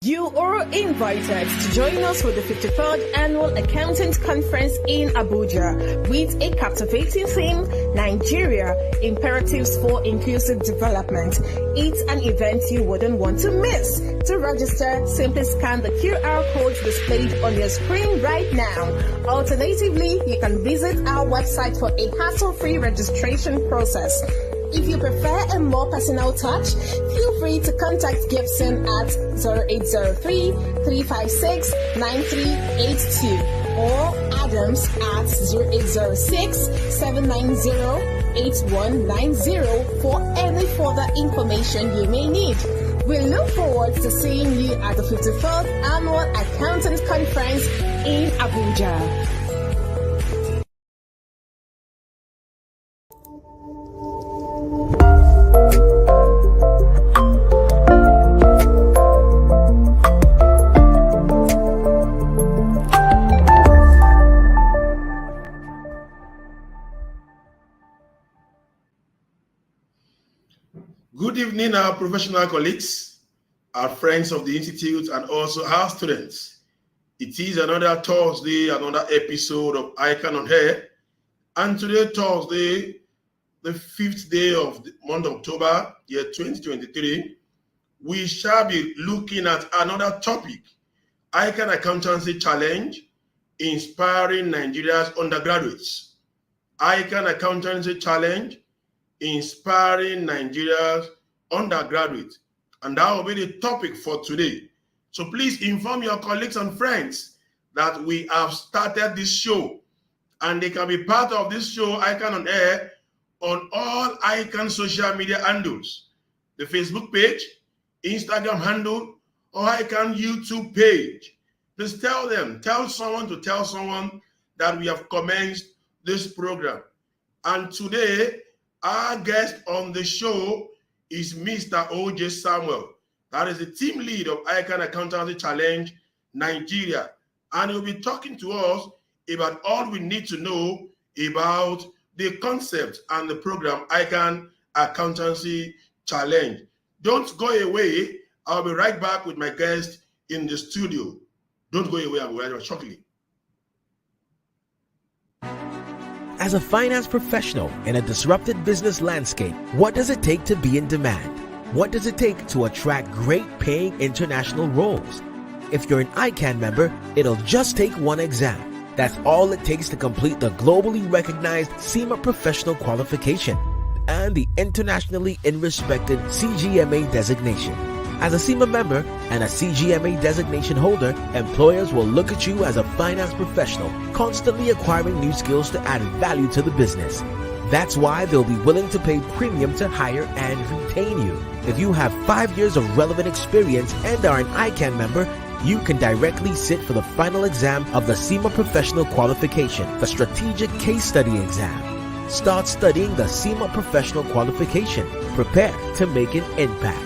You are invited to join us for the 53rd Annual Accountant Conference in Abuja with a captivating theme, Nigeria, Imperatives for Inclusive Development. It's an event you wouldn't want to miss. To register, simply scan the QR code displayed on your screen right now. Alternatively, you can visit our website for a hassle-free registration process. If you prefer a more personal touch, feel free to contact Gibson at 0803-356-9382 or Adams at 0806-790-8190 for any further information you may need. We look forward to seeing you at the 53rd Annual Accountant Conference in Abuja. Good evening, our professional colleagues, our friends of the Institute, and also our students. It is another Thursday, another episode of ICAN-ngr, and today, Thursday, the 5th day of the month of October, year 2023, we shall be looking at another topic, Ican Accountancy Challenge, Inspiring Nigeria's Undergraduates. Ican Accountancy Challenge, Inspiring Nigeria's Undergraduates. And that will be the topic for today. So please inform your colleagues and friends that we have started this show, and they can be part of this show, ICAN-ngr, on all ICAN social media handles, the Facebook page, Instagram handle, or ICAN YouTube page. Just tell someone to tell someone that we have commenced this program. And today, our guest on the show is Mr. O.J. Samuel. That is the team lead of Ican Accountancy Challenge Nigeria. And he'll be talking to us about all we need to know about the concept and the program Ican Accountancy Challenge. Don't go away. I'll be right back with my guest in the studio. Don't go away. I'll be right back shortly. As a finance professional in a disrupted business landscape, what does it take to be in demand? What does it take to attract great paying international roles? If you're an ICAN member, it'll just take one exam. That's all it takes to complete the globally recognized CIMA professional qualification and the internationally respected CGMA designation. As a CIMA member and a CGMA designation holder, employers will look at you as a finance professional, constantly acquiring new skills to add value to the business. That's why they'll be willing to pay premium to hire and retain you. If you have 5 years of relevant experience and are an ICAN member, you can directly sit for the final exam of the CIMA Professional Qualification, the Strategic Case Study exam. Start studying the CIMA Professional Qualification. Prepare to make an impact.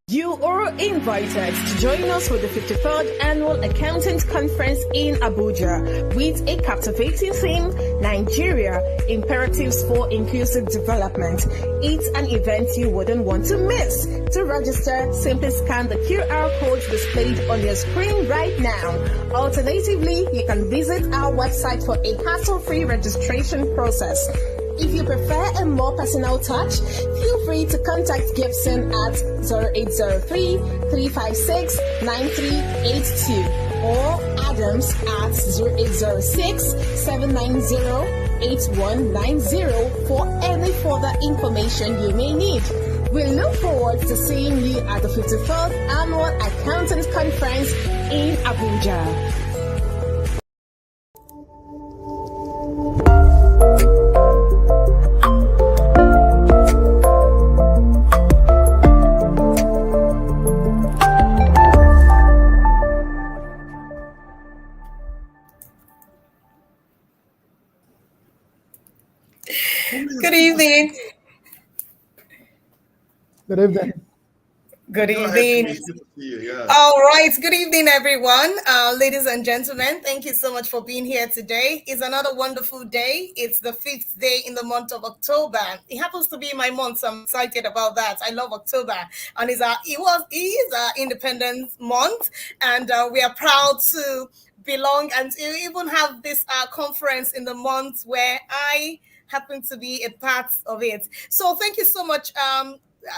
You are invited to join us for the 53rd Annual Accountant Conference in Abuja with a captivating theme, Nigeria, Imperatives for Inclusive Development. It's an event you wouldn't want to miss. To register, simply scan the QR code displayed on your screen right now. Alternatively, you can visit our website for a hassle-free registration process. If you prefer a more personal touch, feel free to contact Gibson at 0803-356-9382 or Adams at 0806-790-8190 for any further information you may need. We look forward to seeing you at the 53rd Annual Accountant Conference in Abuja. Good evening. Good evening. Good Go ahead, evening. please. Good to see you. Yeah. All right. Good evening, everyone. Ladies and gentlemen, thank you so much for being here today. It's another wonderful day. It's the 5th day in the month of October. It happens to be my month, so I'm excited about that. I love October. And it is our Independence Month. And we are proud to belong and to even have this conference in the month where I happen to be a part of it. So thank you so much,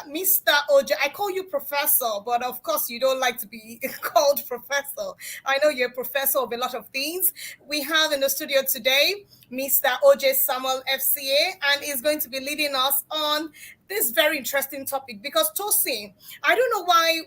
Mr. OJ. I call you professor, but of course you don't like to be called professor. I know you're a professor of a lot of things. We have in the studio today Mr. OJ Samuel, FCA, and is going to be leading us on this very interesting topic because Tosin, I don't know why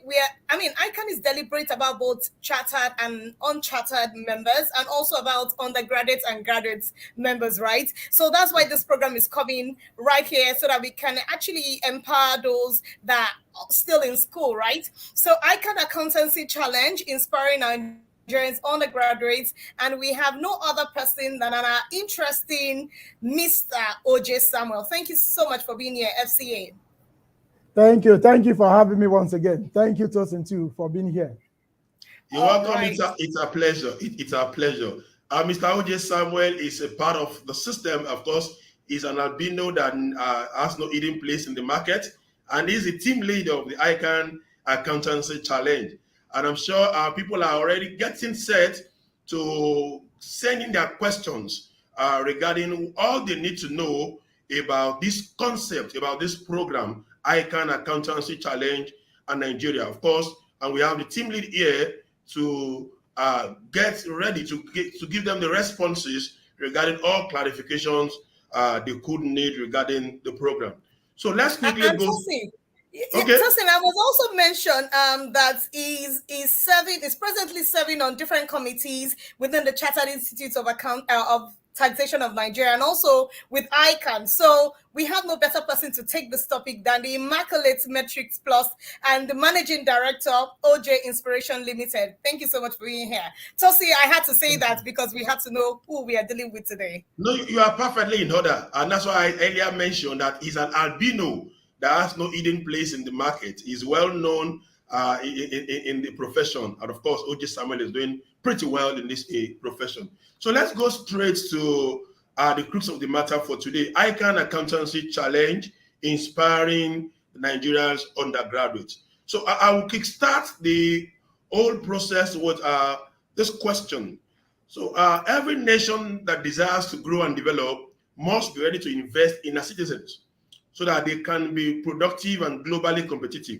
ICAN is deliberate about both chartered and unchartered members and also about undergraduates and graduates members, right? So that's why this program is coming right here so that we can actually empower those that are still in school, right? So ICAN Accountancy Challenge, inspiring Nigerians undergraduates, and we have no other person than our interesting Mr. OJ Samuel. Thank you so much for being here, FCA. Thank you. Thank you for having me once again. Thank you, Tosin, too, for being here. You're welcome. Right. It's a pleasure. It's a pleasure. Mr. OJ Samuel is a part of the system. Of course, he's an albino that has no hidden place in the market, and he's the team leader of the ICAN Accountancy Challenge. And I'm sure people are already getting set to send in their questions regarding all they need to know about this concept, about this program, ICAN Accountancy Challenge and Nigeria, of course. And we have the team lead here to get ready to give them the responses regarding all clarifications they could need regarding the program. So let's quickly go. Okay. Tosin, I was also mentioned that is presently serving on different committees within the Chartered Institute of Taxation of Nigeria and also with ICAN. So we have no better person to take this topic than the Immaculate Metrics Plus and the Managing Director of OJ Inspiration Limited. Thank you so much for being here. Tosi, I had to say that because we had to know who we are dealing with today. No, you are perfectly in order. And that's why I earlier mentioned that he's an albino that has no hidden place in the market. He's well known in the profession. And of course, OJ Samuel is doing pretty well in this profession. So let's go straight to the crux of the matter for today. ICAN Accountancy Challenge, inspiring Nigeria's undergraduates. So I will kickstart the whole process with this question. So every nation that desires to grow and develop must be ready to invest in its citizens so that they can be productive and globally competitive.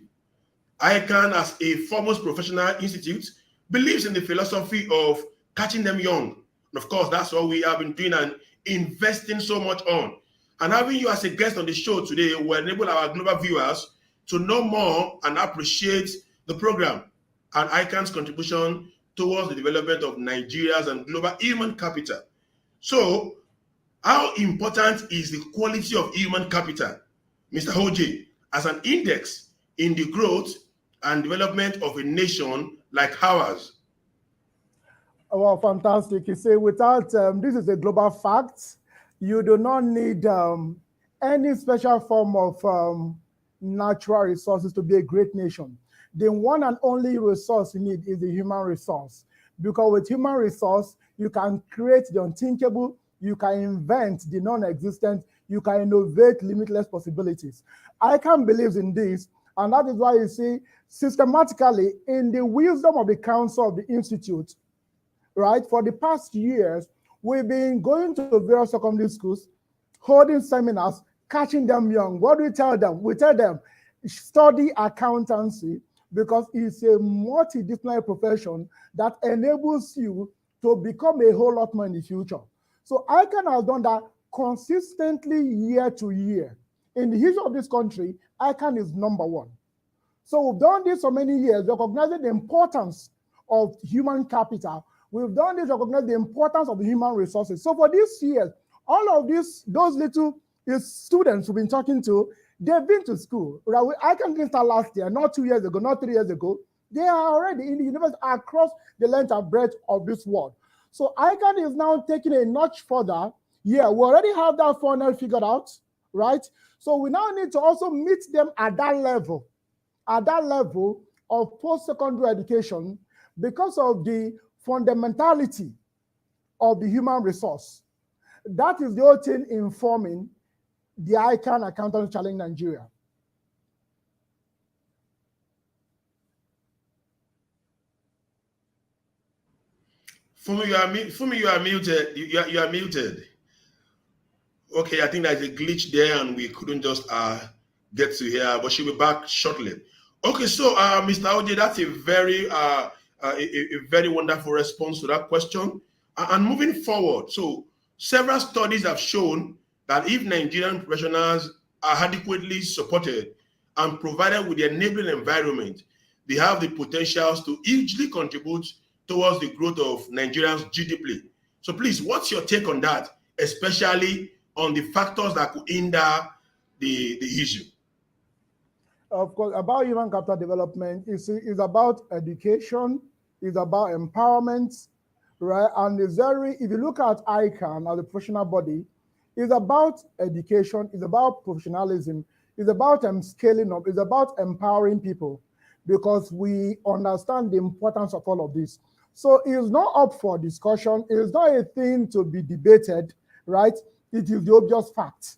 ICAN, as a foremost professional institute, believes in the philosophy of catching them young. And of course, that's what we have been doing and investing so much on. And having you as a guest on the show today will enable our global viewers to know more and appreciate the program and ICAN's contribution towards the development of Nigeria's and global human capital. So, how important is the quality of human capital, Mr. OJ, as an index in the growth and development of a nation like ours? Well, fantastic. You say without, this is a global fact. You do not need any special form of natural resources to be a great nation. The one and only resource you need is the human resource. Because with human resource, you can create the unthinkable, you can invent the non-existent, you can innovate limitless possibilities. ICAN believes in this, and that is why you see systematically in the wisdom of the council of the institute, right? For the past years, we've been going to various secondary schools, holding seminars, catching them young. What do we tell them? We tell them, study accountancy because it's a multidisciplinary profession that enables you to become a whole lot more in the future. So ICAN has done that consistently year to year. In the history of this country, ICAN is number one. So we've done this for many years, recognizing the importance of human capital. We've done this, recognizing the importance of the human resources. So for this year, all of those little students we've been talking to, they've been to school. ICAN didn't start last year, not 2 years ago, not 3 years ago. They are already in the university across the length and breadth of this world. So ICAN is now taking a notch further. Yeah, we already have that funnel figured out, right? So we now need to also meet them at that level. at that level of post-secondary education because of the fundamentality of the human resource. That is the whole thing informing the ICAN Accountancy Challenge Nigeria. Fumi, you are muted. You are muted. Okay, I think there's a glitch there and we couldn't just get to hear, but she'll be back shortly. Okay, so Mr. OJ, that's a very wonderful response to that question. And moving forward, so several studies have shown that if Nigerian professionals are adequately supported and provided with the enabling environment, they have the potentials to hugely contribute towards the growth of Nigeria's GDP. So please, what's your take on that, especially on the factors that could hinder the issue? Of course, about human capital development is about education, it's about empowerment, right? And it's if you look at ICAN as a professional body, it's about education, it's about professionalism, it's about scaling up, it's about empowering people because we understand the importance of all of this. So it's not up for discussion, it's not a thing to be debated, right? It is the obvious fact.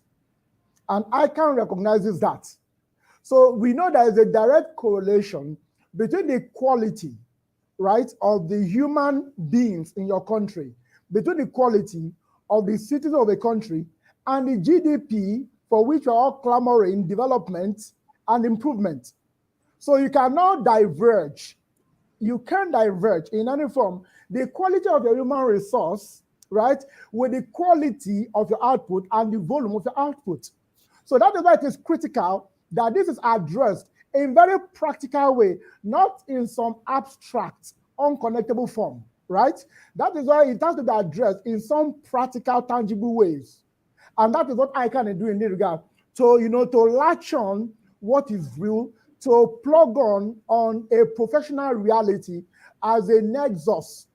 And ICAN recognizes that. So we know there is a direct correlation between the quality, right, of the human beings in your country, between the quality of the citizens of a country and the GDP for which we're all clamoring development and improvement. So you cannot diverge. You can't diverge in any form the quality of your human resource, right, with the quality of your output and the volume of your output. So that is why it is critical that this is addressed in very practical way, not in some abstract, unconnectable form, right? That is why it has to be addressed in some practical, tangible ways. And that is what ICAN is doing in this regard. So, to latch on what is real, to plug on a professional reality as a nexus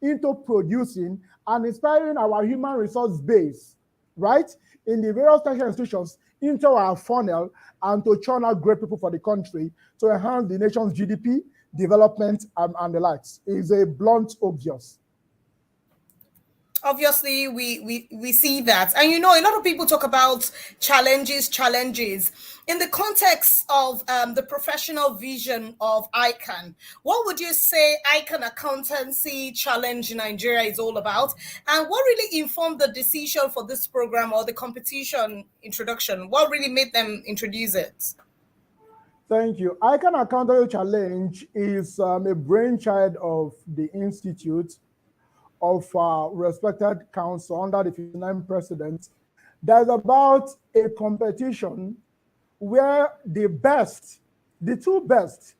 into producing and inspiring our human resource base, right? In the various tertiary institutions into our funnel and to churn out great people for the country to enhance the nation's GDP, development, and the likes. Is a blunt obvious. Obviously, we see that. And a lot of people talk about challenges. In the context of the professional vision of ICAN, what would you say ICAN Accountancy Challenge in Nigeria is all about? And what really informed the decision for this program or the competition introduction? What really made them introduce it? Thank you. ICAN Accountancy Challenge is a brainchild of the Institute of respected council under the 59th president. There's about a competition where the two best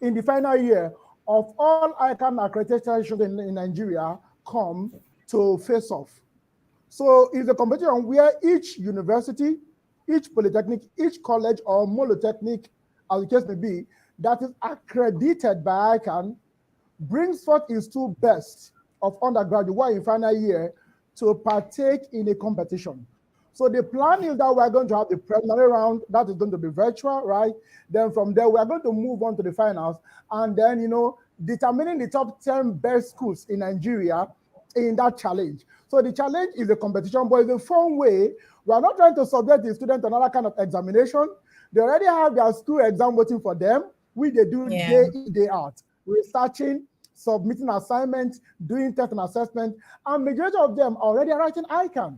in the final year of all ICAN accreditations in Nigeria come to face off. So it's a competition where each university, each polytechnic, each college or monotechnic, as the case may be, that is accredited by ICAN brings forth its two best of undergraduate who are in final year to partake in a competition. So the plan is that we're going to have the preliminary round that is going to be virtual, right? Then from there, we're going to move on to the finals and then, determining the top 10 best schools in Nigeria in that challenge. So the challenge is a competition, but it's a fun way. We're not trying to subject the student to another kind of examination. They already have their school exam waiting for them, which they do day in, day out. Researching, submitting assignments, doing test and assessment, and majority of them are already writing ICAN.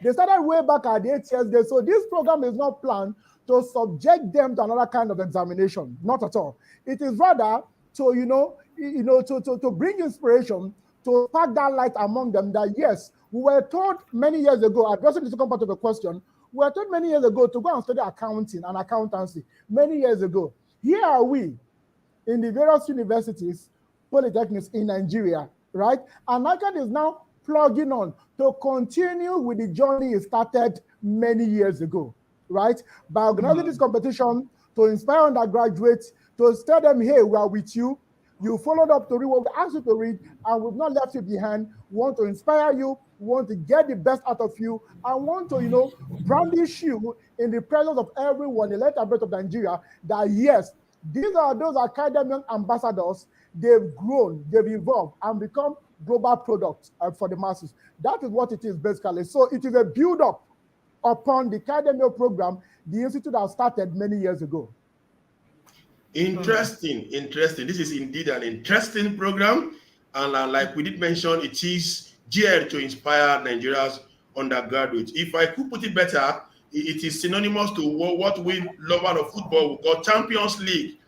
They started way back at the 8 years day, so this program is not planned to subject them to another kind of examination, not at all. It is rather to, to bring inspiration, to spark that light among them that yes, we were told many years ago, addressing the second part of the question, we were told many years ago to go and study accounting and accountancy, many years ago. Here are we in the various universities, polytechnics in Nigeria, right? And ICAN is now plugging on to continue with the journey it started many years ago, right? By organizing this competition to inspire undergraduates, to tell them, hey, we are with you. You followed up to read what we asked you to read, and we've not left you behind. We want to inspire you, we want to get the best out of you, and want to, brandish you in the presence of everyone, the letter breath of Nigeria, that yes, These are those academic ambassadors. They've grown, they've evolved, and become global products for the masses. That is what it is basically. So it is a build-up upon the academic program the institute has started many years ago. Interesting. This is indeed an interesting program, and like we did mention, it is geared to inspire Nigeria's undergraduates. If I could put it better, it is synonymous to what we lovers of football would call Champions League,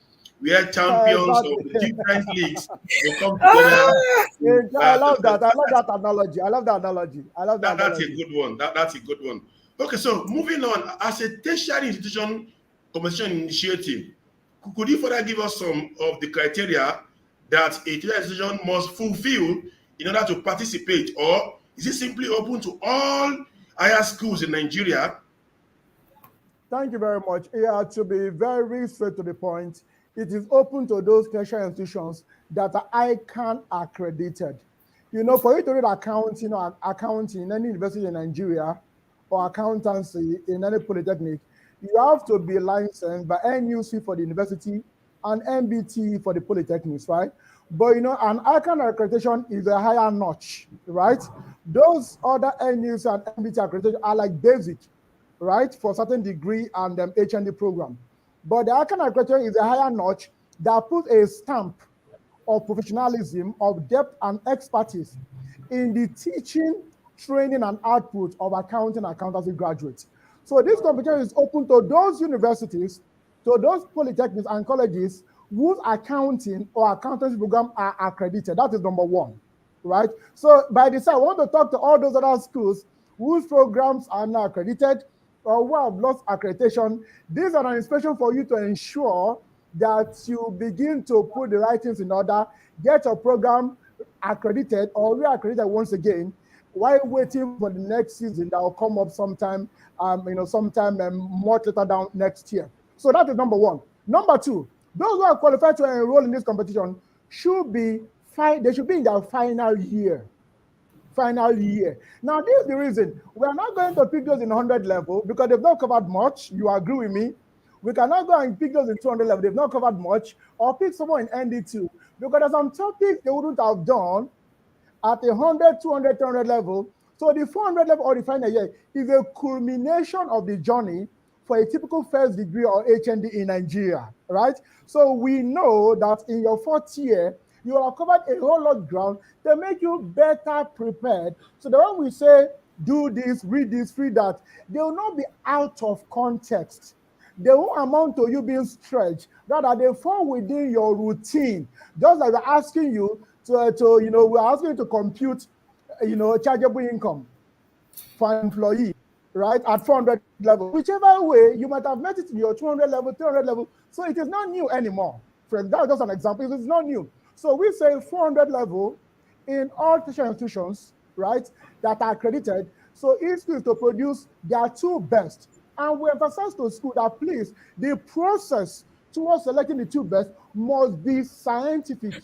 where champions of the different leagues will come together. I love that. I love that analogy. I love that analogy. That's a good one. That's a good one. Okay, so moving on, as a tertiary institution competition initiative, could you further give us some of the criteria that a tertiary institution must fulfill in order to participate, or is it simply open to all higher schools in Nigeria? Thank you very much. Yeah, to be very straight to the point, it is open to those tertiary institutions that are ICAN accredited. You know, for you to read accounting or accounting in any university in Nigeria or accountancy in any polytechnic, you have to be licensed by NUC for the university and MBT for the polytechnics, right? But you know, an ICAN accreditation is a higher notch, right? Those other NUC and MBT accreditation are like basic, right, for a certain degree and HND program. But the ICAN accreditation is a higher notch that puts a stamp of professionalism, of depth and expertise in the teaching, training, and output of accounting and accountancy graduates. So this competition is open to those universities, to those polytechnics and colleges whose accounting or accountancy program are accredited. That is number one, right? So by this, I want to talk to all those other schools whose programs are not accredited or who have lost accreditation. These are an inspection for you to ensure that you begin to put the right things in order, get your program accredited or re-accredited once again, while waiting for the next season that will come up sometime, sometime much later down next year. So that is number one. Number two, those who are qualified to enroll in this competition should be in their final year. Now, this is the reason. We are not going to pick those in 100 level because they've not covered much. You agree with me? We cannot go and pick those in 200 level. They've not covered much. Or pick someone in ND2 because there's some topics they wouldn't have done at 100, 200, 300 level. So the 400 level or the final year is a culmination of the journey for a typical first degree or HND in Nigeria, right? So we know that in your fourth year, you have covered a whole lot of ground to make you better prepared. So that when we say, do this, read that, they will not be out of context. They won't amount to you being stretched. Rather, they fall within your routine. Just like we're asking you we're asking you to compute, chargeable income for an employee, right, at 400 level. Whichever way, you might have met it in your 200 level, 300 level. So it is not new anymore. Friends, that's just an example. It is not new. So we say 400 level in all tertiary institutions, right, that are accredited. So each school is to produce their two best. And we emphasize to school that please, the process towards selecting the two best must be scientific,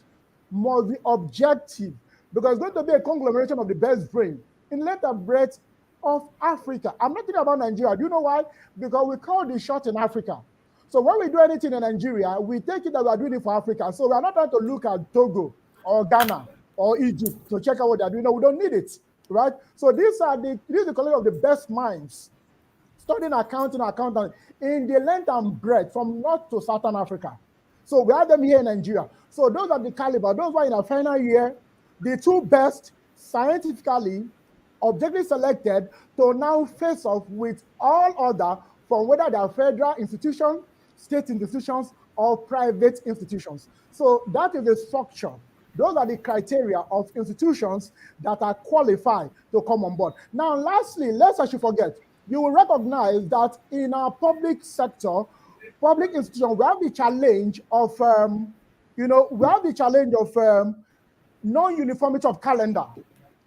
must be objective, because it's going to be a conglomeration of the best brain in length and breadth of Africa. I'm not thinking about Nigeria. Do you know why? Because we call the shot in Africa. So when we do anything in Nigeria, we take it that we are doing it for Africa. So we are not trying to look at Togo or Ghana or Egypt to check out what they are doing. No, we don't need it, right? So this is the collection of the best minds studying accounting in the length and breadth from North to Southern Africa. So we have them here in Nigeria. So those are the caliber. Those were in our final year, the two best scientifically, objectively selected to now face off with all other from whether they are federal institutions, state institutions, or private institutions. So that is the structure. Those are the criteria of institutions that are qualified to come on board. Now, lastly, lest I should forget, you will recognize that in our public sector, public institution, we have the challenge of, non-uniformity of calendar.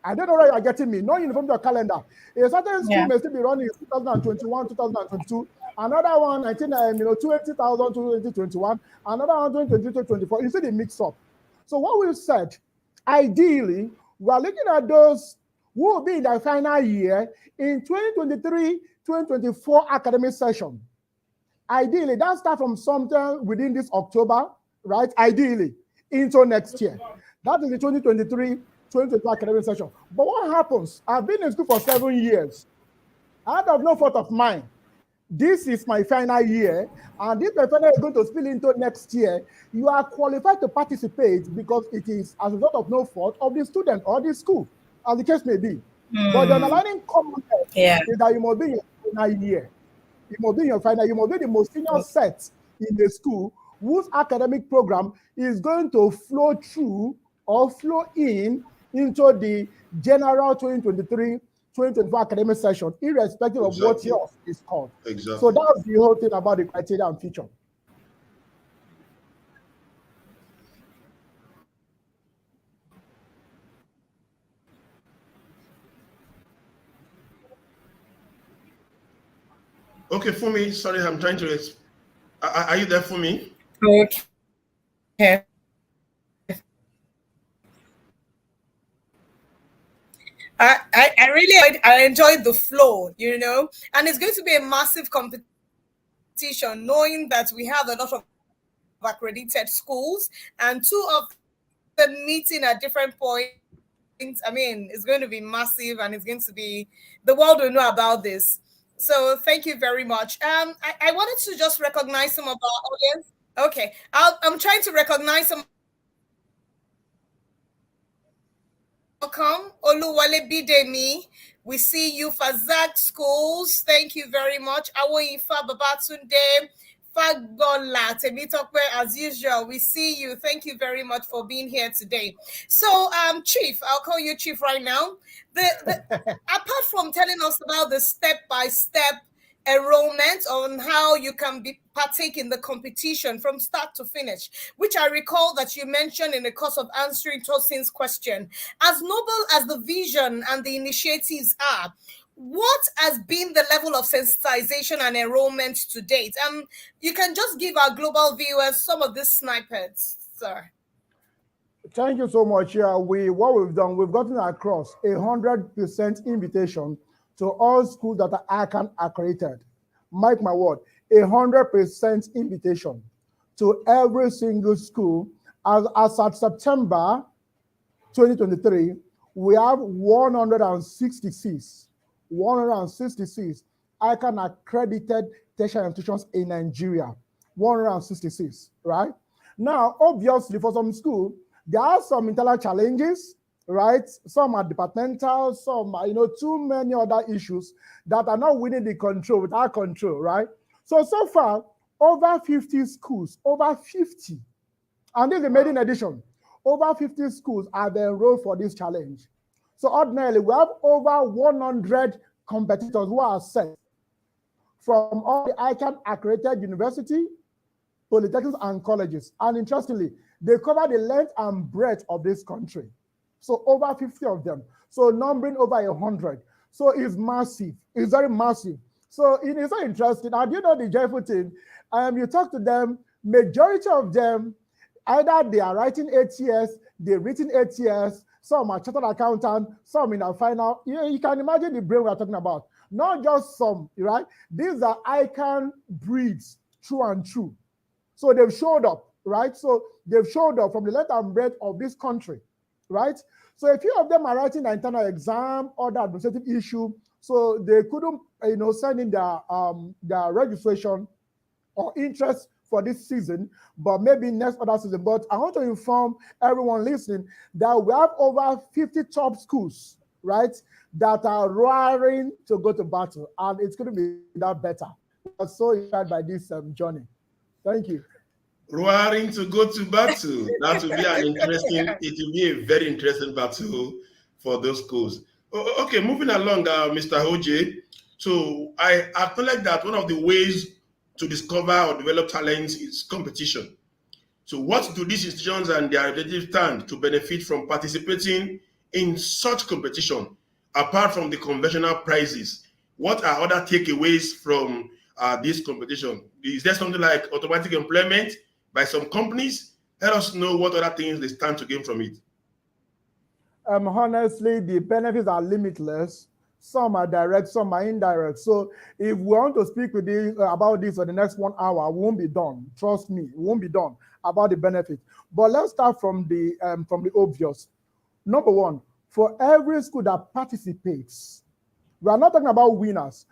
I don't know where you are getting me. Non-uniformity of calendar. A certain school may still be running in 2021, 2022. Another one, 20,000 to 2021. Another one, 2022 to 2024. You see the mix-up. So what we've said, ideally, we are looking at those who will be in their final year in 2023-2024 academic session. Ideally, that starts from something within this October, right? Ideally, into next year. That is the 2023-2024 academic session. But what happens? I've been in school for 7 years. Out of no fault of mine, this is my final year, and this my final year is going to spill into next year. You are qualified to participate because it is as a result of no fault of the student or the school, as the case may be. But the underlying common is that you must be in your final year. You must be in your final. You must be the most senior set in the school whose academic program is going to flow through or flow into the general 2023-2024 academic session, irrespective of what yours is called. Exactly. So that's the whole thing about the criteria and feature. Okay, for me, sorry, I'm trying to. Are you there for me? Okay. I really enjoyed the flow, you know, and it's going to be a massive competition, knowing that we have a lot of accredited schools and two of them meeting at different points. I mean, it's going to be massive, and it's going to be, the world will know about this. So thank you very much. I wanted to just recognize some of our audience. Okay, I'm trying to recognize some. Welcome, Oluwale Bidemi. We see you, Fazak Schools. Thank you very much. Awoyifa Babatunde, Fagbola Temitokwe, as usual. We see you. Thank you very much for being here today. So, Chief, I'll call you Chief right now. Apart from telling us about the step-by-step enrollment on how you can partake in the competition from start to finish, which I recall that you mentioned in the course of answering Tosin's question. As noble as the vision and the initiatives are, what has been the level of sensitization and enrollment to date? You can just give our global viewers some of these snippets, sir. Thank you so much. Yeah, what we've done, we've gotten across 100% invitation to all schools that are ICAN accredited. Mark my word, 100% invitation to every single school. As of September 2023, we have 166 ICAN accredited tertiary institutions in Nigeria. 166, right? Now, obviously, for some schools, there are some internal challenges, right? Some are departmental, some are, too many other issues that are not within the control, with our control, right? So far, over 50 schools, over 50, and this is the maiden edition, over 50 schools have enrolled for this challenge. So ordinarily, we have over 100 competitors who are set from all the ICAN accredited university, polytechnics, and colleges. And interestingly, they cover the length and breadth of this country. So over 50 of them. So numbering over 100. So it's massive. It's very massive. So it is so interesting. And you know the joyful thing, you talk to them, majority of them, either they are writing ATS, they've written ATS, some are chartered accountant, some in our final. You can imagine the brain we're talking about. Not just some, right? These are ICAN breeds, true and true. So they've showed up, right? So they've showed up from the length and breadth of this country, right? So a few of them are writing the internal exam or the administrative issue, so they couldn't, send in their registration or interest for this season, but maybe next other season. But I want to inform everyone listening that we have over 50 top schools, right, that are roaring to go to battle, and it's going to be that better. I'm so excited by this journey. Thank you. Roaring to go to battle. That will be an interesting, it will be a very interesting battle for those schools. Okay, moving along, Mr. Hoje. So I acknowledge that one of the ways to discover or develop talents is competition. So what do these institutions and their relatives stand to benefit from participating in such competition, apart from the conventional prizes? What are other takeaways from this competition? Is there something like automatic employment by some companies? Let us know what other things they stand to gain from it. Honestly, the benefits are limitless. Some are direct, some are indirect. So if we want to speak with about this for the next 1 hour, we won't be done. Trust me, we won't be done about the benefit. But let's start from the obvious. Number one, for every school that participates, we are not talking about winners.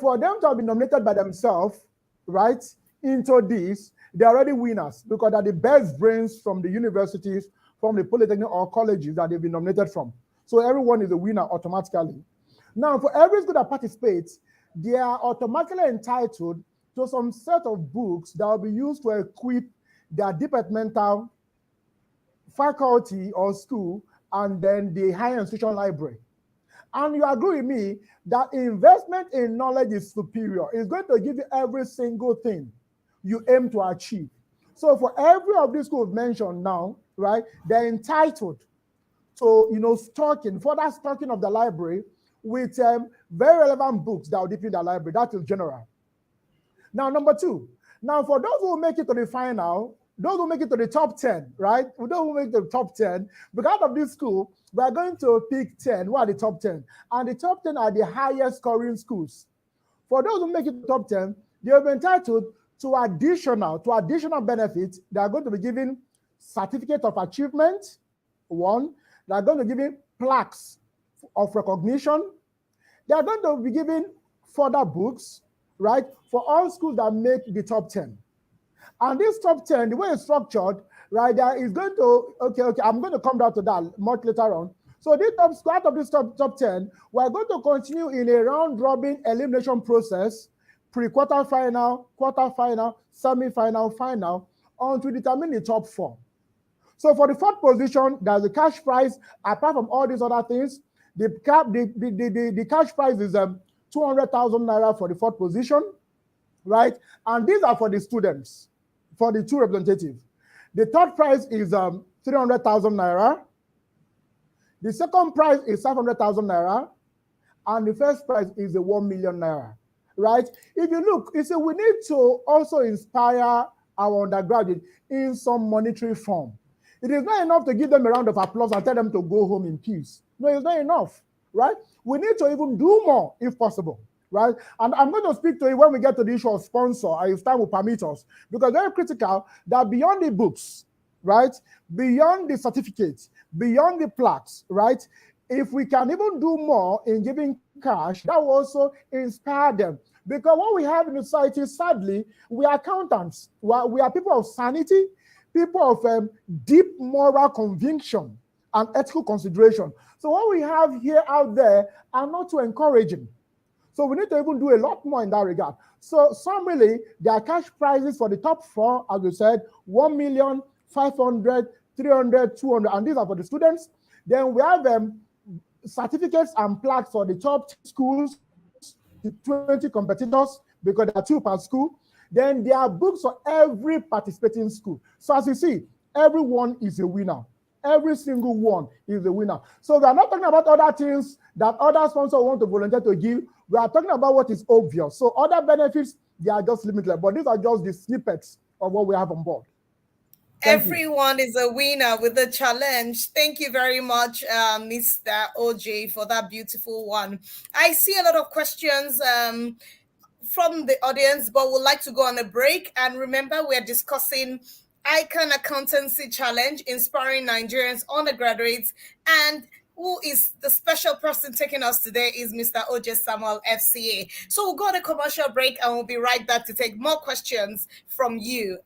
For them to have been nominated by themselves, right, into this, they're already winners because they're the best brains from the universities, from the polytechnic or colleges that they've been nominated from. So everyone is a winner automatically. Now, for every school that participates, they are automatically entitled to some set of books that will be used to equip their departmental faculty or school and then the higher institution library. And you agree with me that investment in knowledge is superior. It's going to give you every single thing you aim to achieve. So for every of these schools mentioned now, right, they're entitled to, further stocking of the library with very relevant books that will deepen the library. That is general. Now, number two. Now, for those who make it to the final, those who make it to the top 10, right? For those who make the top 10, because of this school, we are going to pick 10. What are the top 10? And the top 10 are the highest scoring schools. For those who make it to the top 10, they will be entitled to additional benefits. They are going to be given certificate of achievement, one. They are going to be given plaques of recognition. They are going to be given further books, right, for all schools that make the top 10. And this top 10, the way it's structured, right, there is going to, okay, I'm going to come down to that much later on. So this out of this top 10, we're going to continue in a round-robin elimination process, pre-quarterfinal, quarterfinal, semi-final, final, until we determine the top 4. So for the fourth position, there's a cash prize. Apart from all these other things, the cash prize is 200,000 naira for the fourth position, right? And these are for the students, for the two representatives. The third prize is 300,000 naira. The second prize is 500,000 naira. And the first prize is 1 million naira, right? If you look, you see, we need to also inspire our undergraduates in some monetary form. It is not enough to give them a round of applause and tell them to go home in peace. No, it's not enough, right? We need to even do more if possible, right? And I'm going to speak to you when we get to the issue of sponsor, if time will permit us, because very critical that beyond the books, right? Beyond the certificates, beyond the plaques, right? If we can even do more in giving cash, that will also inspire them. Because what we have in society, sadly, we are accountants. We are people of sanity, people of deep moral conviction and ethical consideration. So what we have here out there are not too encouraging. So we need to even do a lot more in that regard. So summarily, there are cash prizes for the top 4, as we said, 1 million, 500, 300, 200, and these are for the students. Then we have certificates and plaques for the top schools, the 20 competitors, because there are 2 per school. Then there are books for every participating school. So as you see, everyone is a winner. Every single one is a winner. So we are not talking about other things that other sponsors want to volunteer to give. We are talking about what is obvious. So other benefits, they are just limitless. But these are just the snippets of what we have on board. Everyone is a winner with the challenge. Thank you very much, Mr. OJ, for that beautiful one. I see a lot of questions from the audience, but would like to go on a break. And remember, we're discussing Ican Accountancy Challenge, inspiring Nigerians undergraduates. And who is the special person taking us today is Mr. OJ Samuel, FCA. So we'll go on a commercial break and we'll be right back to take more questions from you.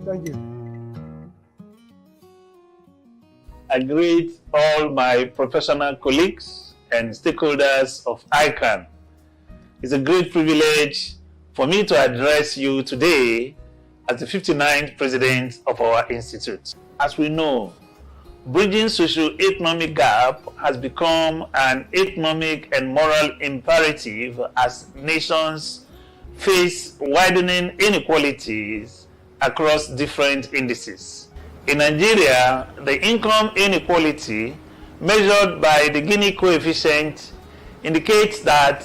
Thank you. I greet all my professional colleagues and stakeholders of ICAN. It's a great privilege for me to address you today as the 59th president of our institute. As we know, bridging socio-economic gap has become an economic and moral imperative as nations face widening inequalities across different indices. In Nigeria, the income inequality measured by the Gini coefficient indicates that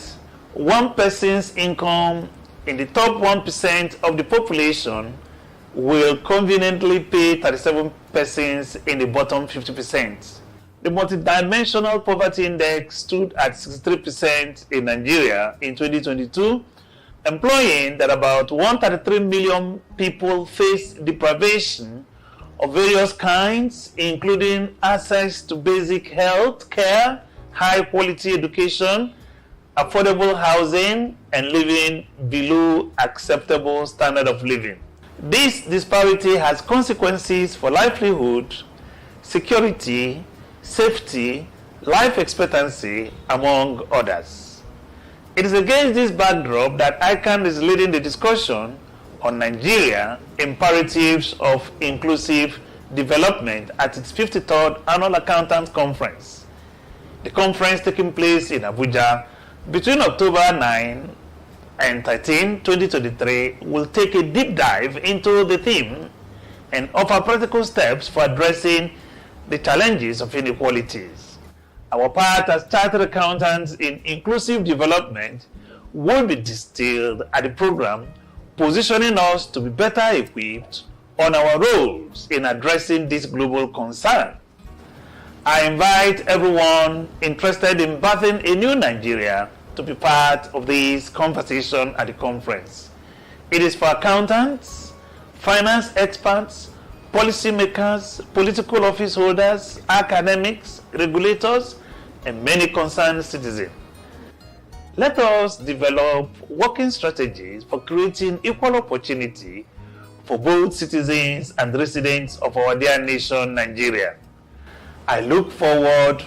one person's income in the top 1% of the population will conveniently pay 37 persons in the bottom 50%. The multidimensional poverty index stood at 63% in Nigeria in 2022, employing that about 133 million people face deprivation of various kinds, including access to basic health care, high quality education, affordable housing, and living below acceptable standard of living. This disparity has consequences for livelihood, security, safety, life expectancy, among others. It is against this backdrop that ICAN is leading the discussion on Nigeria imperatives of inclusive development at its 53rd Annual Accountants Conference. The conference taking place in Abuja between October 9 and 13, 2023 will take a deep dive into the theme and offer practical steps for addressing the challenges of inequalities. Our part as chartered accountants in inclusive development will be distilled at the program, positioning us to be better equipped on our roles in addressing this global concern. I invite everyone interested in birthing a new Nigeria to be part of this conversation at the conference. It is for accountants, finance experts, policymakers, political office holders, academics, regulators, and many concerned citizens. Let us develop working strategies for creating equal opportunity for both citizens and residents of our dear nation, Nigeria. I look forward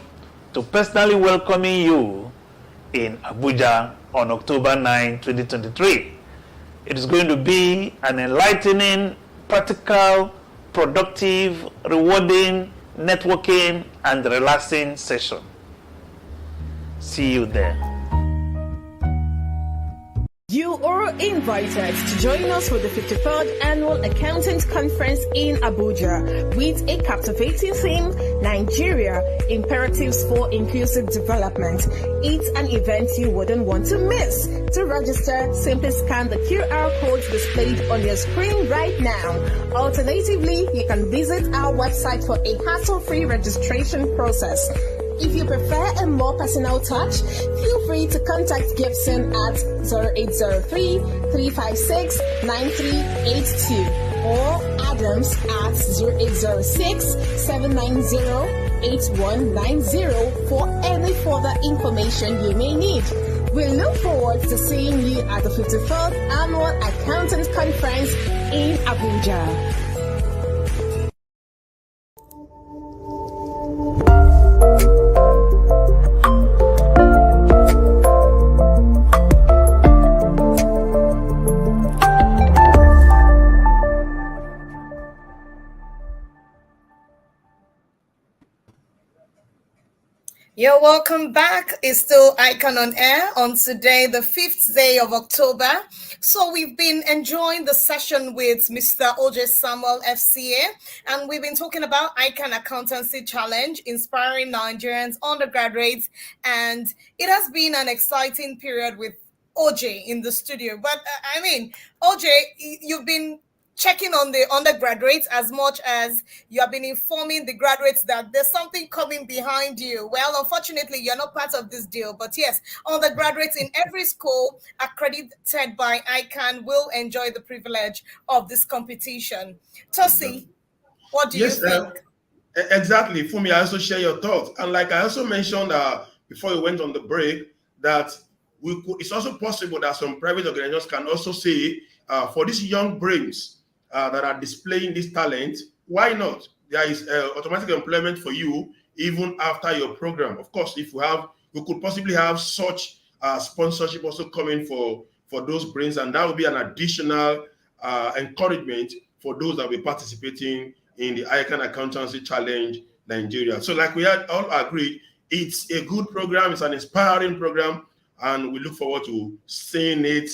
to personally welcoming you in Abuja on October 9, 2023. It is going to be an enlightening, practical, productive, rewarding, networking, and relaxing session. See you there. You are invited to join us for the 53rd Annual Accountants Conference in Abuja with a captivating theme, Nigeria, Imperatives for Inclusive Development. It's an event you wouldn't want to miss. To register, simply scan the QR codes displayed on your screen right now. Alternatively, you can visit our website for a hassle-free registration process. If you prefer a more personal touch, feel free to contact Gibson at 0803-356-9382 or Adams at 0806-790-8190 for any further information you may need. We look forward to seeing you at the 53rd Annual Accountants Conference in Abuja. You're welcome back. It's still Icon on Air on today, the 5th day of October. So we've been enjoying the session with Mr. OJ Samuel, FCA, and we've been talking about Ican Accountancy Challenge, inspiring Nigerians, undergraduates, and it has been an exciting period with OJ in the studio. But OJ, you've been checking on the undergraduates as much as you have been informing the graduates that there's something coming behind you. Well, unfortunately, you're not part of this deal, but yes, undergraduates in every school accredited by ICAN will enjoy the privilege of this competition. Tosi, what do you think? Exactly. For me, I also share your thoughts. And like I also mentioned before we went on the break, that it's also possible that some private organizations can also say, for these young brains, that are displaying this talent, why not? There is automatic employment for you even after your program. Of course, if we could possibly have such sponsorship also coming for those brains, and that would be an additional encouragement for those that will be participating in the Ican Accountancy Challenge Nigeria. So like we had all agreed, it's a good program, it's an inspiring program, and we look forward to seeing it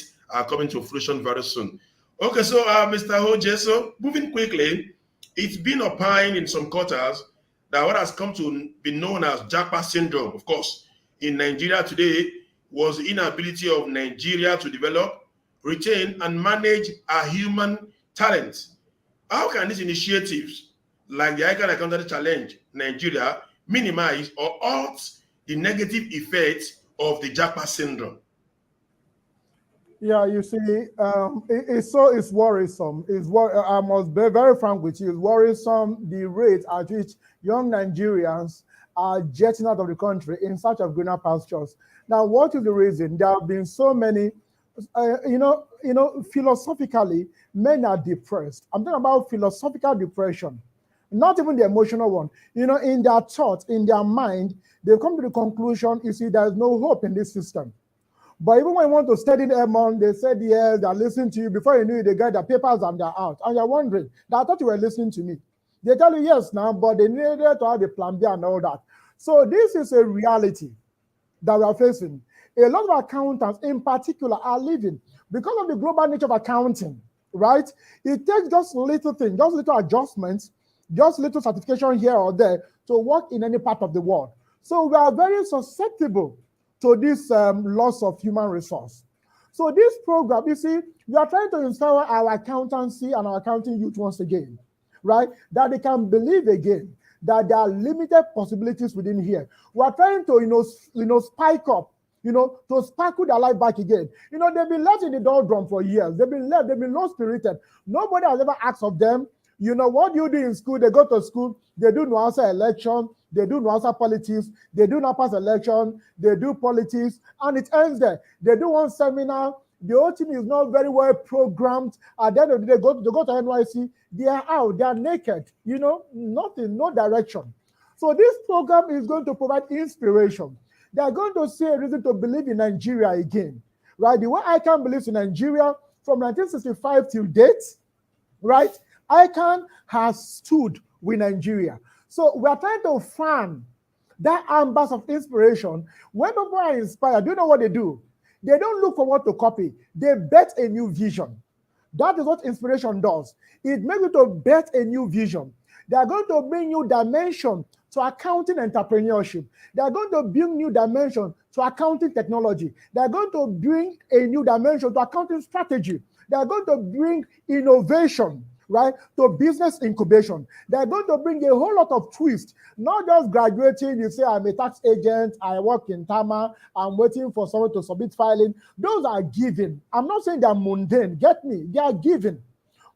coming to fruition very soon. Okay, so Mr. OJ, so moving quickly, it's been opined in some quarters that what has come to be known as Japa syndrome, of course, in Nigeria today was the inability of Nigeria to develop, retain, and manage our human talent. How can these initiatives, like the ICAN Accountancy Challenge Nigeria, minimize or halt the negative effects of the Japa syndrome? Yeah, you see, it's worrisome. I must be very frank with you. It's worrisome the rate at which young Nigerians are jetting out of the country in search of greener pastures. Now, what is the reason? There have been so many. Philosophically, men are depressed. I'm talking about philosophical depression, not even the emotional one. In their thoughts, in their mind, they've come to the conclusion, you see, there's no hope in this system. But even when you want to study them on, they said, yes, they're listening to you. Before you knew it, they got their papers and they're out. And you're wondering, I thought you were listening to me. They tell you yes now, but they needed to have a plan B and all that. So this is a reality that we are facing. A lot of accountants in particular are leaving because of the global nature of accounting, right? It takes just little things, just little adjustments, just little certification here or there to work in any part of the world. So we are very susceptible to this loss of human resource. So this program, you see, we are trying to inspire our accountancy and our accounting youth once again, right? That they can believe again that there are limited possibilities within here. We are trying to, spike up, to sparkle their life back again. They've been left in the doldrum for years. They've been low-spirited. Nobody has ever asked of them, what do you do in school? They go to school, they do no answer election, they do no answer politics, they do not pass election, they do politics, and it ends there. They do one seminar, the whole team is not very well programmed. At the end of the day, they go to NYC, they are out, they are naked, nothing, no direction. So this program is going to provide inspiration. They are going to see a reason to believe in Nigeria again, right? The way ICAN believes in Nigeria from 1965 till date, right? ICAN has stood with Nigeria. So we are trying to fan that ambers of inspiration. When people are inspired, do you know what they do? They don't look for what to copy. They bet a new vision. That is what inspiration does. It makes you to bet a new vision. They are going to bring new dimension to accounting entrepreneurship. They are going to bring new dimension to accounting technology. They are going to bring a new dimension to accounting strategy. They are going to bring innovation, right, to business incubation. They're going to bring a whole lot of twist, not just graduating, you say, I'm a tax agent, I work in Tama, I'm waiting for someone to submit filing. Those are given. I'm not saying they're mundane, get me, they are given.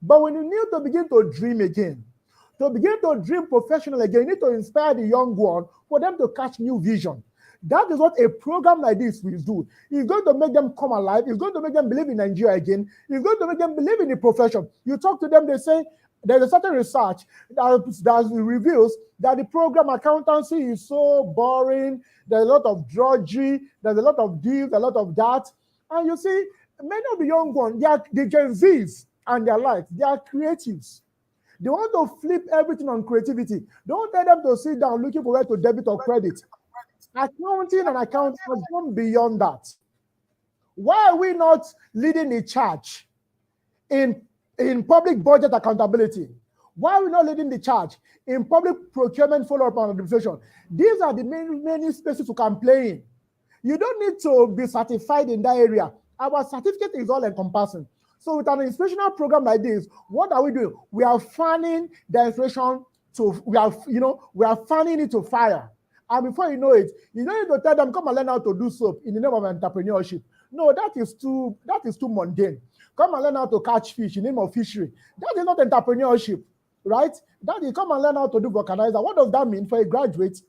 But when you need to begin to dream again, to begin to dream professional again, you need to inspire the young one for them to catch new vision. That is what a program like this will do. It's going to make them come alive. It's going to make them believe in Nigeria again. It's going to make them believe in the profession. You talk to them, they say there's a certain research that reveals that the program accountancy is so boring. There's a lot of drudgery. There's a lot of this, a lot of that. And you see, many of the young ones, they are the Gen Zs and their likes. They are creatives. They want to flip everything on creativity. Don't tell them to sit down looking for where to debit or credit. Accounting and accounting has gone beyond that. Why are we not leading the charge in public budget accountability? Why are we not leading the charge in public procurement follow-up and administration? These are the many spaces you can play in. You don't need to be certified in that area. Our certificate is all encompassing. So with an inspirational program like this, what are we doing? We are fanning the inspiration to, we are fanning it to fire. And before you know it, you don't need to tell them, come and learn how to do soap in the name of entrepreneurship. No, that is too mundane. Come and learn how to catch fish in the name of fishery. That is not entrepreneurship, right? That is come and learn how to do vulcanizer. What does that mean for a graduate?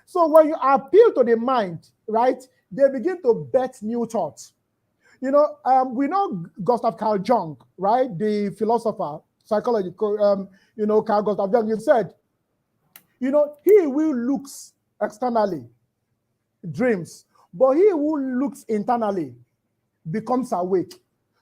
So when you appeal to the mind, right, they begin to bet new thoughts. We know Gustav Carl Jung, right? The philosopher, psychologist, Carl Gustav Jung, he said, he who looks externally dreams, but he who looks internally becomes awake.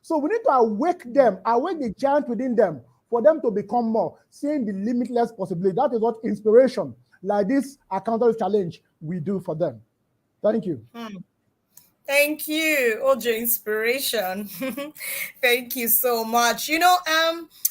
So we need to awake the giant within them for them to become more, seeing the limitless possibility. That is what inspiration, like this accountancy challenge, we do for them. Thank you. Thank you, Ojo Inspiration. Thank you so much.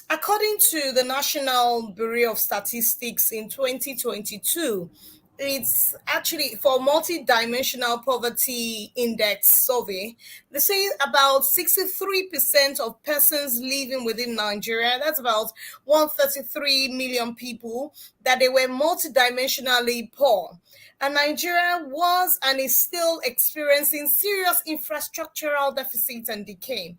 According to the National Bureau of Statistics in 2022, it's actually for multi-dimensional poverty index survey. They say about 63% of persons living within Nigeria, that's about 133 million people, that they were multi-dimensionally poor. And Nigeria was and is still experiencing serious infrastructural deficits and decay.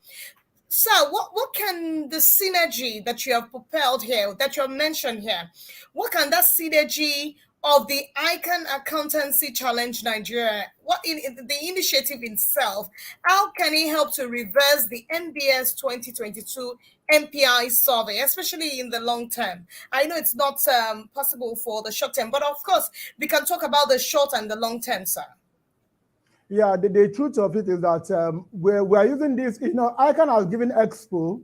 So, what can the synergy that you have propelled here, that you have mentioned here, what can that synergy of the ICAN Accountancy Challenge Nigeria, what in the initiative itself, how can it help to reverse the NBS 2022 MPI survey, especially in the long term? I know it's not possible for the short term, but of course, we can talk about the short and the long term, sir. Yeah, the truth of it is that we're using this, ICAN has given expo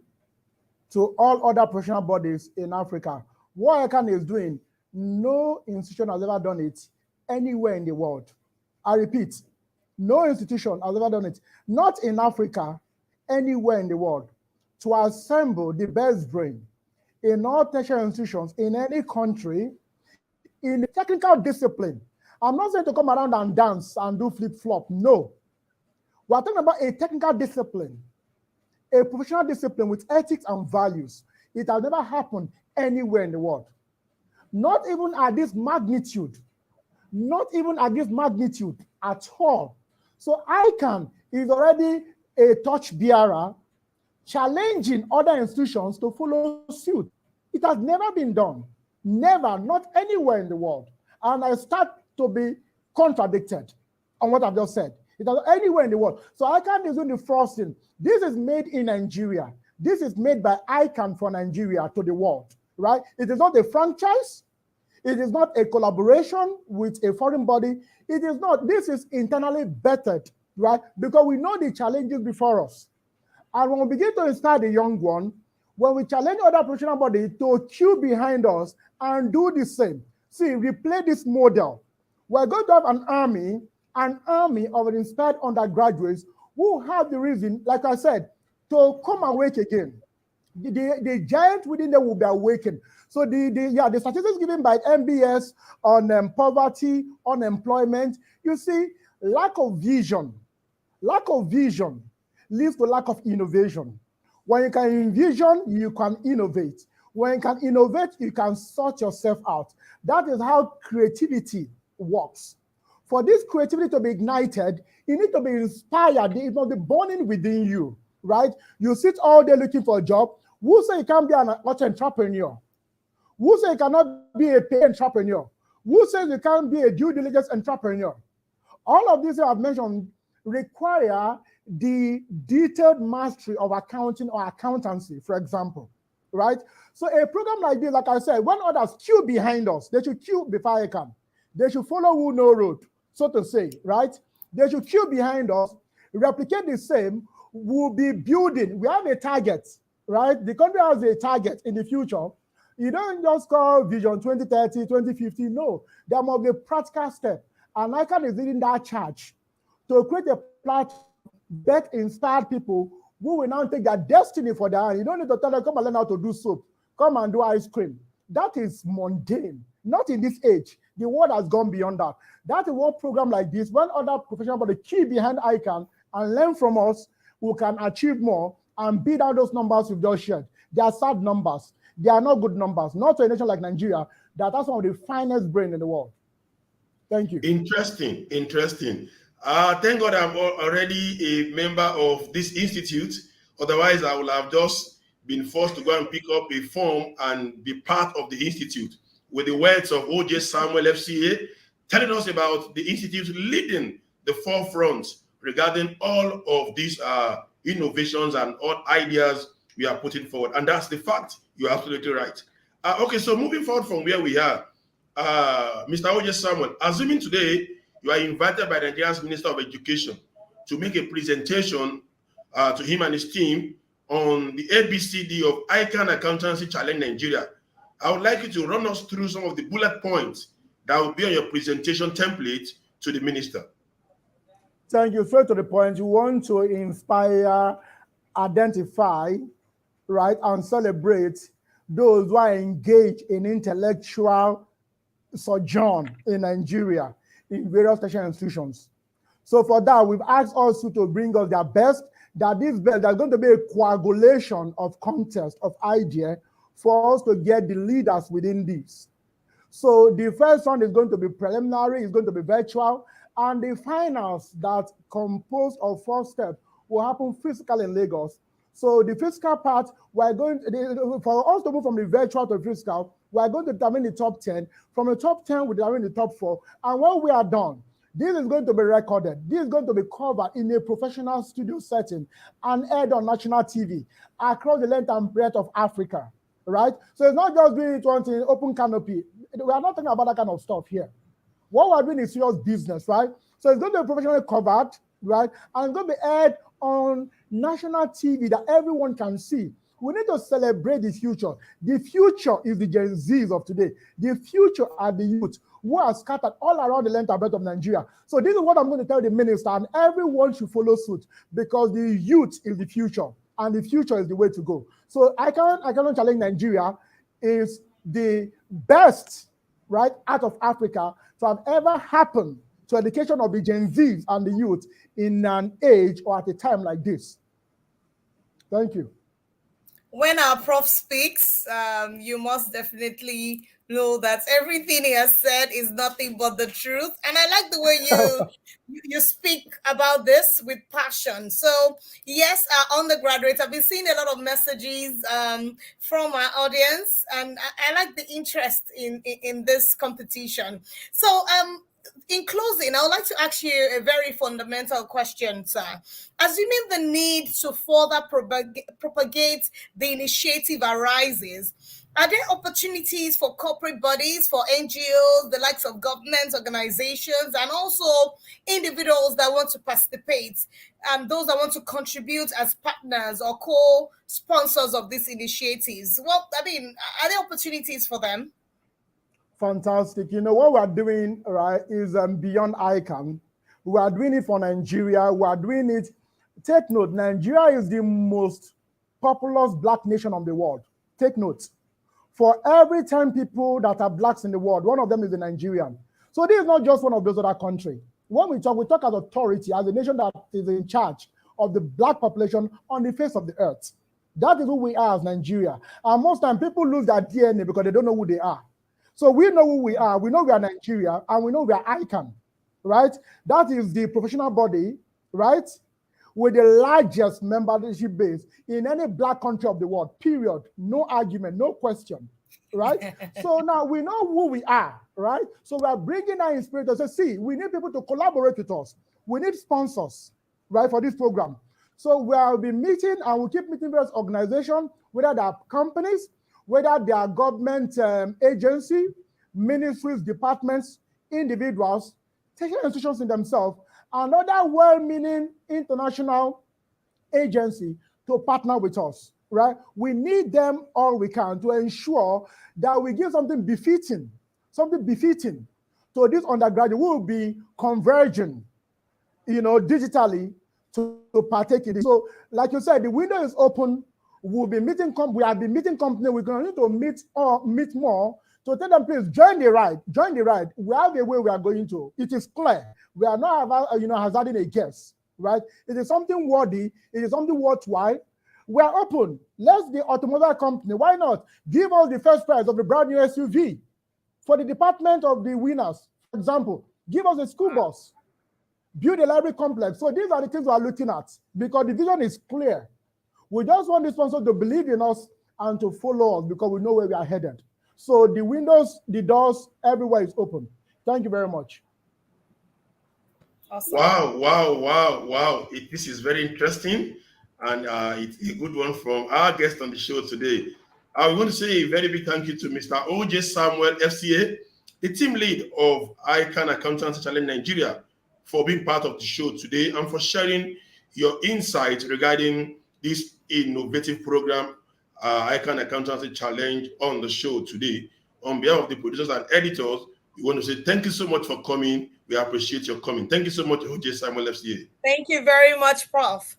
to all other professional bodies in Africa. What ICAN is doing, no institution has ever done it anywhere in the world. I repeat, no institution has ever done it, not in Africa, anywhere in the world, to assemble the best brain in all tertiary institutions in any country in a technical discipline. I'm not saying to come around and dance and do flip-flop. No. We're talking about a technical discipline, a professional discipline with ethics and values. It has never happened anywhere in the world. Not even at this magnitude. Not even at this magnitude at all. So ICAN is already a torch bearer challenging other institutions to follow suit. It has never been done. Never, not anywhere in the world. And I start to be contradicted on what I've just said. It is anywhere in the world. So ICAN is doing the frosting. This is made in Nigeria. This is made by ICAN for Nigeria to the world, right? It is not a franchise. It is not a collaboration with a foreign body. It is not. This is internally bettered, right? Because we know the challenges before us. And when we begin to inspire the young one, when we challenge other professional bodies to queue behind us and do the same. See, replay this model. We're going to have an army of inspired undergraduates who have the reason, like I said, to come awake again. The giant within them will be awakened. So the statistics given by MBS on poverty, unemployment, you see, lack of vision leads to lack of innovation. When you can envision, you can innovate. When you can innovate, you can sort yourself out. That is how creativity works. For this creativity to be ignited, you need to be inspired. It must be burning within you, right? You sit all day looking for a job. Who say you can't be an entrepreneur? Who say you cannot be a pay entrepreneur? Who says you can't be a due diligence entrepreneur? All of these I've mentioned require the detailed mastery of accounting or accountancy, for example, right? So a program like this, like I said, when others queue behind us, they should queue before I can. They should follow who know road, so to say, right? They should queue behind us, replicate the same, we'll be building. We have a target, right? The country has a target in the future. You don't just call Vision 2030, 2050, no. There must be a practical step. And ICAN is leading that charge to create a platform that inspired people who will now take their destiny for their hand. You don't need to tell them, come and learn how to do soap. Come and do ice cream. That is mundane. Not in this age. The world has gone beyond that. That is what program like this, when other professionals but the key behind ICAN and learn from us, who can achieve more and beat out those numbers we've just shared. They are sad numbers. They are not good numbers. Not to a nation like Nigeria that has one of the finest brain in the world. Thank you. Interesting. Thank God I'm already a member of this institute. Otherwise, I would have just been forced to go and pick up a form and be part of the institute. With the words of O.J. Samuel, FCA, telling us about the institute leading the forefront regarding all of these innovations and all ideas we are putting forward. And that's the fact. You're absolutely right. Okay, so moving forward from where we are, Mr. O.J. Samuel, assuming today you are invited by Nigeria's Minister of Education to make a presentation to him and his team on the ABCD of ICAN Accountancy Challenge Nigeria, I would like you to run us through some of the bullet points that will be on your presentation template to the minister. Thank you. Straight to the point. You want to inspire, identify, right, and celebrate those who are engaged in intellectual sojourn in Nigeria in various tertiary institutions. So for that, we've asked also to bring us their best, that this best, there's going to be a coagulation of contest, of idea for us to get the leaders within this. So the first round is going to be preliminary, it's going to be virtual, and the finals that compose of 4 steps will happen physically in Lagos. So the physical part, we're going to, for us to move from the virtual to the physical, we're going to determine the top 10. From the top 10, we determine the top 4. And when we are done, this is going to be recorded. This is going to be covered in a professional studio setting and aired on national TV across the length and breadth of Africa, right? So it's not just doing it once in open canopy. We are not talking about that kind of stuff here. What we're doing is serious business, right? So it's going to be professionally covered, right? And it's going to be aired on national TV that everyone can see. We need to celebrate the future. The future is the Gen Zs of today. The future are the youth who are scattered all around the length and breadth of Nigeria. So this is what I'm going to tell the minister, and everyone should follow suit, because the youth is the future, and the future is the way to go. So ICAN Challenge Nigeria is the best, right, out of Africa to have ever happened to education of the Gen Zs and the youth in an age or at a time like this. Thank you. When our prof speaks, you must definitely know that everything he has said is nothing but the truth. And I like the way you speak about this with passion. So yes, our undergraduates, I've been seeing a lot of messages from our audience, and I like the interest in this competition. So in closing, I would like to ask you a very fundamental question, sir. Assuming the need to further propagate the initiative arises, are there opportunities for corporate bodies, for NGOs, the likes of government organizations, and also individuals that want to participate, those that want to contribute as partners or co-sponsors of these initiatives? Well, I mean, are there opportunities for them? Fantastic. You know, what we're doing, right, is beyond ICAN. We are doing it for Nigeria. We are doing it. Take note, Nigeria is the most populous Black nation of the world. Take note. For every 10 people that are Blacks in the world, one of them is a Nigerian. So this is not just one of those other countries. When we talk as authority, as a nation that is in charge of the Black population on the face of the earth. That is who we are as Nigeria. And most times people lose their DNA because they don't know who they are. So we know who we are. We know we are Nigeria, and we know we are ICAN, right? That is the professional body, right, with the largest membership base in any Black country of the world, period. No argument, no question, right? So now we know who we are, right? So we are bringing our in spirit to say, see, we need people to collaborate with us. We need sponsors, right, for this program. So we'll be meeting, and we'll keep meeting various organizations, whether they are companies, whether they are government agency, ministries, departments, individuals, tertiary institutions in themselves, and other well-meaning international agency to partner with us, right? We need them all we can to ensure that we give something befitting to this undergraduate who will be converging, you know, digitally to partake in it. So, like you said, the window is open. We'll be meeting. We have been meeting company. We're going to need to meet more to tell them, please join the ride. Join the ride. We have a way we are going to. It is clear. We are not, hazarding a guess, right? It is something worthy. It is something worthwhile. We are open. Let's the automobile company. Why not give us the first prize of the brand new SUV for the department of the winners? For example, give us a school bus. Build a library complex. So these are the things we are looking at because the vision is clear. We just want the sponsor to believe in us and to follow us because we know where we are headed. So the windows, the doors, everywhere is open. Thank you very much. Awesome. Wow. This is very interesting, and it's a good one from our guest on the show today. I want to say a very big thank you to Mr. O.J. Samuel, FCA, the team lead of Ican Accountancy Challenge Nigeria, for being part of the show today and for sharing your insights regarding this innovative program, Ican Accountancy Challenge, on the show today. On behalf of the producers and editors, we want to say thank you so much for coming. We appreciate your coming. Thank you so much, O.J. Samuel, FCA. Thank you very much, Prof.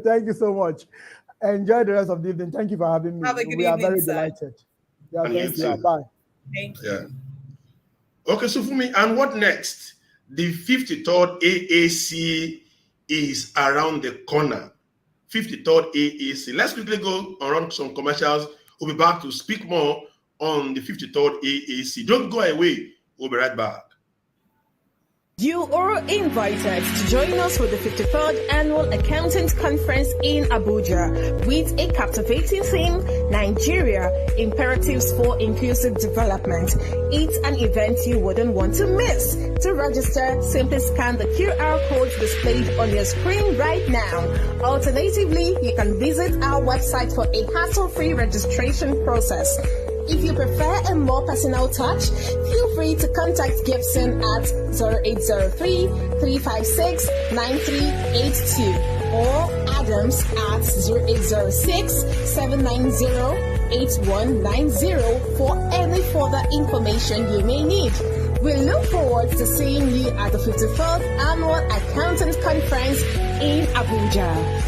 Thank you so much. Enjoy the rest of the evening. Thank you for having me. Have a good we evening, are very sir. delighted. Yeah, And thank you you. too. Bye. Thank you. Yeah. Okay, so for me, and what next? The 53rd AAC is around the corner. 53rd AAC. Let's quickly go around some commercials. We'll be back to speak more on the 53rd AAC. Don't go away. We'll be right back. You are invited to join us for the 53rd Annual Accountant Conference in Abuja with a captivating theme, Nigeria, Imperatives for Inclusive Development. It's an event you wouldn't want to miss. To register, simply scan the QR code displayed on your screen right now. Alternatively, you can visit our website for a hassle-free registration process. If you prefer a more personal touch, feel free to contact Gibson at 0803-356-9382 or Adams at 0806-790-8190 for any further information you may need. We look forward to seeing you at the 53rd Annual Accountant Conference in Abuja.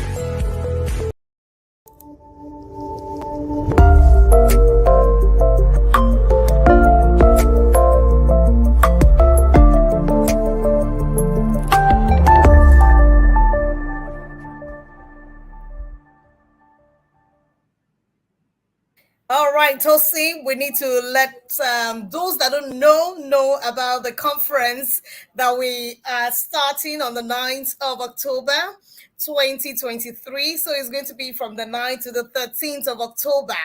All right, Tosi, we need to let those that don't know about the conference that we are starting on the 9th of October, 2023. So it's going to be from the 9th to the 13th of October.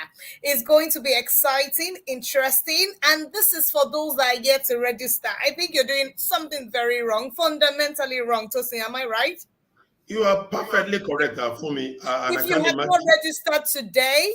It's going to be exciting, interesting, and this is for those that are yet to register. I think you're doing something very wrong, fundamentally wrong, Tosi. Am I right? You are perfectly correct, Fumi. If you have not registered today,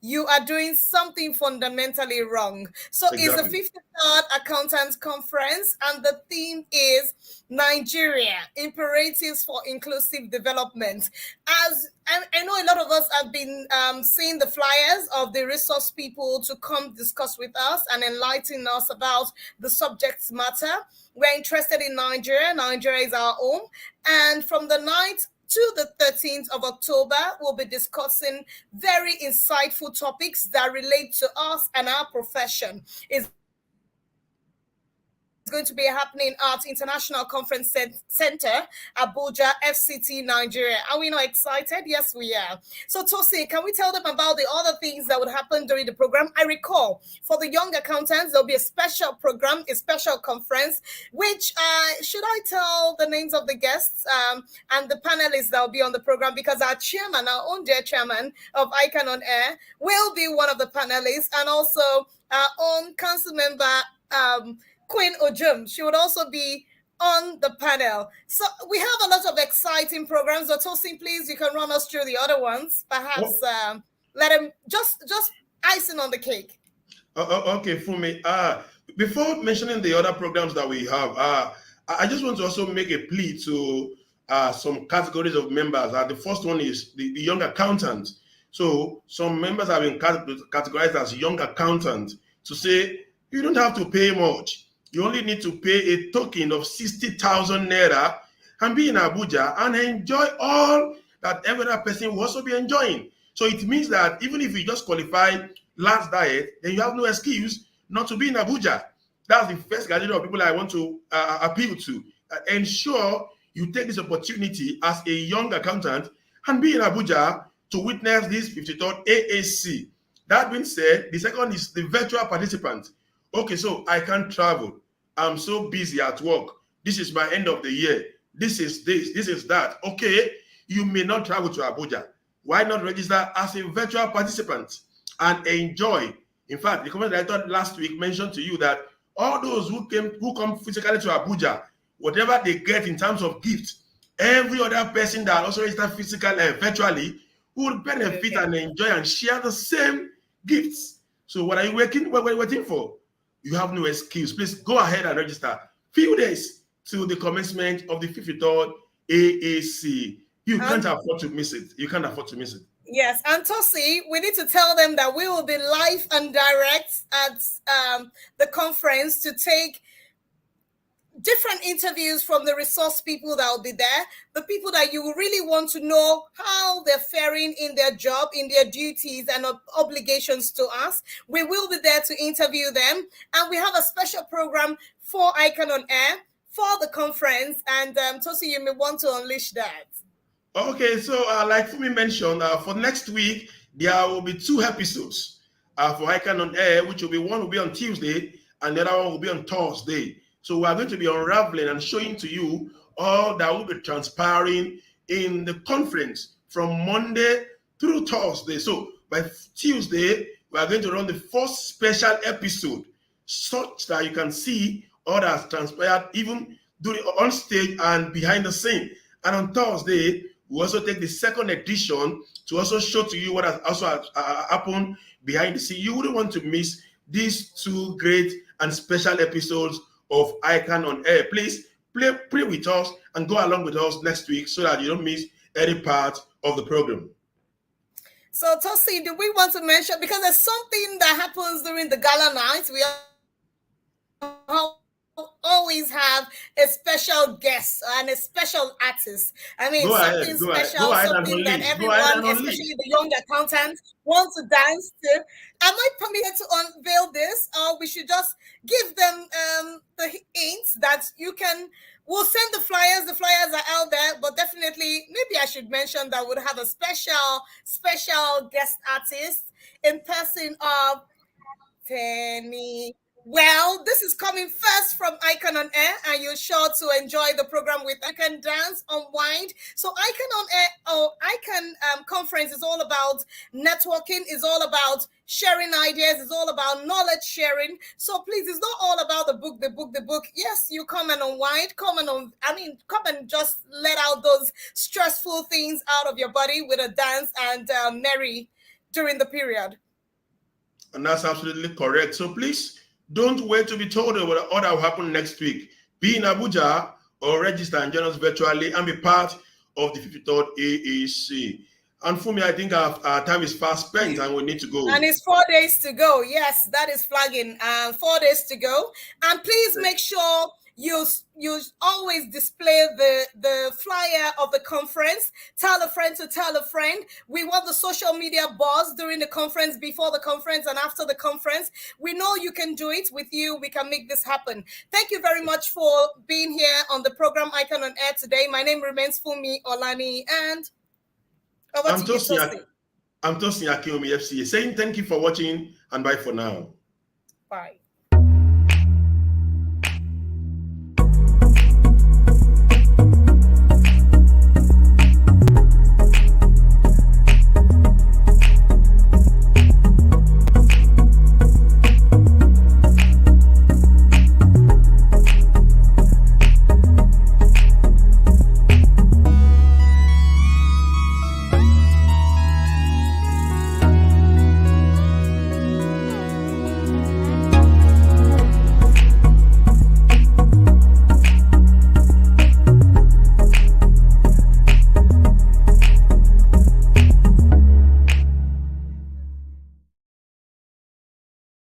you are doing something fundamentally wrong. So exactly. It's the 53rd Accountants Conference, and the theme is Nigeria, Imperatives for Inclusive Development. As I know a lot of us have been seeing the flyers of the resource people to come discuss with us and enlighten us about the subject matter. We're interested in Nigeria. Nigeria is our home. And from the 9th to the 13th of October, we'll be discussing very insightful topics that relate to us and our profession. It's going to be happening at International Conference Center, Abuja, FCT, Nigeria. Are we not excited? Yes, we are. So, Tosi, can we tell them about the other things that would happen during the program? I recall for the young accountants, there'll be a special program, a special conference, which should I tell the names of the guests and the panelists that will be on the program? Because our chairman, our own dear chairman of ICAN-ngr, will be one of the panelists, and also our own council member, Queen Ojum. She would also be on the panel. So we have a lot of exciting programs. So Tosin, please, you can run us through the other ones. Perhaps let them just icing on the cake. Okay, Fumi. Before mentioning the other programs that we have, I just want to also make a plea to some categories of members. The first one is the young accountant. So some members have been categorized as young accountant to say you don't have to pay much. You only need to pay a token of 60,000 naira and be in Abuja and enjoy all that every other person will also be enjoying. So it means that even if you just qualify last diet, then you have no excuse not to be in Abuja. That's the first category of people I want to appeal to. Ensure you take this opportunity as a young accountant and be in Abuja to witness this 53rd AAC. That being said, the second is the virtual participant. Okay, so I can't travel. I'm so busy at work. This is my end of the year. This is this, this is that. Okay, you may not travel to Abuja. Why not register as a virtual participant and enjoy? In fact, the comment I thought last week mentioned to you that all those who come physically to Abuja, whatever they get in terms of gifts, every other person that also registered physically virtually would benefit and enjoy and share the same gifts. So what are you waiting for? You have no excuse. Please go ahead and register. Few days to the commencement of the 53rd AAC. You can't afford to miss it. You can't afford to miss it. Yes, and Tosi, we need to tell them that we will be live and direct at the conference to take different interviews from the resource people that will be there, the people that you really want to know how they're faring in their job, in their duties and obligations to us. We will be there to interview them. And we have a special program for ICAN on Air for the conference. And Tosi, you may want to unleash that. Okay, so like Fumi mentioned, for next week, there will be 2 episodes for ICAN on Air, which one will be on Tuesday and the other one will be on Thursday. So we are going to be unraveling and showing to you all that will be transpiring in the conference from Monday through Thursday. So by Tuesday, we are going to run the first special episode such that you can see all that has transpired even during on stage and behind the scene. And on Thursday, we also take the second edition to also show to you what has also happened behind the scene. You wouldn't want to miss these 2 great and special episodes of ICAN on Air. Please pray with us and go along with us next week so that you don't miss any part of the program. So, Tosi, do we want to mention, because there's something that happens during the gala night, we always have a special guest and a special artist. I mean, something special, something that everyone, especially the young accountants, wants to dance to. Am I permitted to unveil this, or we should just give them the hints that you can? We'll send the flyers. The flyers are out there, but definitely, maybe I should mention that we'll have a special guest artist in person of Tenny. Well, this is coming first from ICAN on Air, and you're sure to enjoy the program with ICAN Dance, Unwind. So ICAN on Air, ICAN conference is all about networking, is all about sharing ideas, is all about knowledge sharing. So please, it's not all about the book. Yes, you come and unwind, come and just let out those stressful things out of your body with a dance and merry during the period. And that's absolutely correct. So please, don't wait to be told about what will happen next week. Be in Abuja or register and join us virtually and be part of the 53rd AAC. And for me, I think our time is fast spent and we need to go. And it's 4 days to go. Yes, that is flagging. 4 days to go. And please make sure you always display the flyer of the conference. Tell a friend to tell a friend. We want the social media buzz during the conference, before the conference, and after the conference. We know you can do it. With you, we can make this happen. Thank you very much for being here on the program ICAN on Air today. My name remains Fumi Olani, and over to you, Tosi. I'm Tosi Akinomi FCA saying thank you for watching and bye for now. Bye.